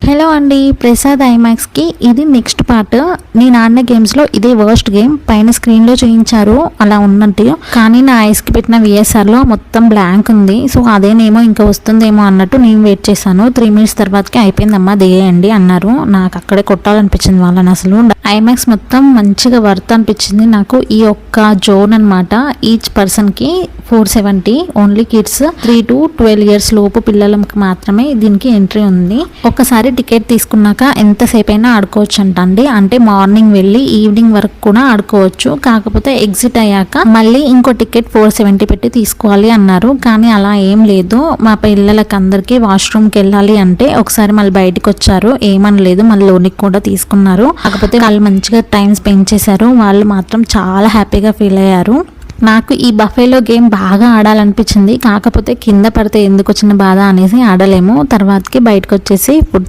Hello అండి, ప్రసాద్ ఐమాక్స్కి ఇది next part. నేను ఆడిన గేమ్స్లో ఇదే వర్స్ట్ గేమ్. పైన స్క్రీన్లో చూపించారు అలా ఉన్నట్టు, కానీ నా ఐస్కి పెట్టిన విఎస్ఆర్లో మొత్తం బ్లాంక్ ఉంది. సో అదేనేమో ఇంకా వస్తుందేమో అన్నట్టు నేను వెయిట్ చేశాను. 3 minutes తర్వాతకి అయిపోయిందమ్మా దిగేయండి అన్నారు. నాకు అక్కడే కొట్టాలనిపించింది వాళ్ళని. అసలు ఐమాక్స్ మొత్తం మంచిగా వర్త్ అనిపించింది నాకు. ఈ ఒక్క జోన్ అనమాట. ఈచ్ పర్సన్కి 470. ఓన్లీ కిడ్స్ 3 to 12 years లోపు పిల్లలకి మాత్రమే దీనికి ఎంట్రీ ఉంది. ఒక్కసారి టికెట్ తీసుకున్నాక ఎంతసేపు అయినా ఆడుకోవచ్చు అంటండి. అంటే మార్నింగ్ వెళ్ళి ఈవినింగ్ వరకు కూడా ఆడుకోవచ్చు. కాకపోతే ఎగ్జిట్ అయ్యాక మళ్ళీ ఇంకో టికెట్ 470 పెట్టి తీసుకోవాలి అన్నారు. కానీ అలా ఏం లేదు. మా పిల్లలకి అందరికి వాష్రూమ్కి వెళ్ళాలి అంటే ఒకసారి మళ్ళీ బయటకు వచ్చారు, ఏమనలేదు. మళ్ళీ లోనికి కూడా తీసుకున్నారు. కాకపోతే వాళ్ళు మంచిగా టైం స్పెండ్ చేశారు. వాళ్ళు మాత్రం చాలా హ్యాపీగా ఫీల్ అయ్యారు. నాకు ఈ బఫేలో గేమ్ బాగా ఆడాలనిపించింది. కాకపోతే కింద పడితే ఎందుకు వచ్చిన బాధ అనేసి ఆడలేము. తర్వాతకి బయటకు వచ్చేసి ఫుడ్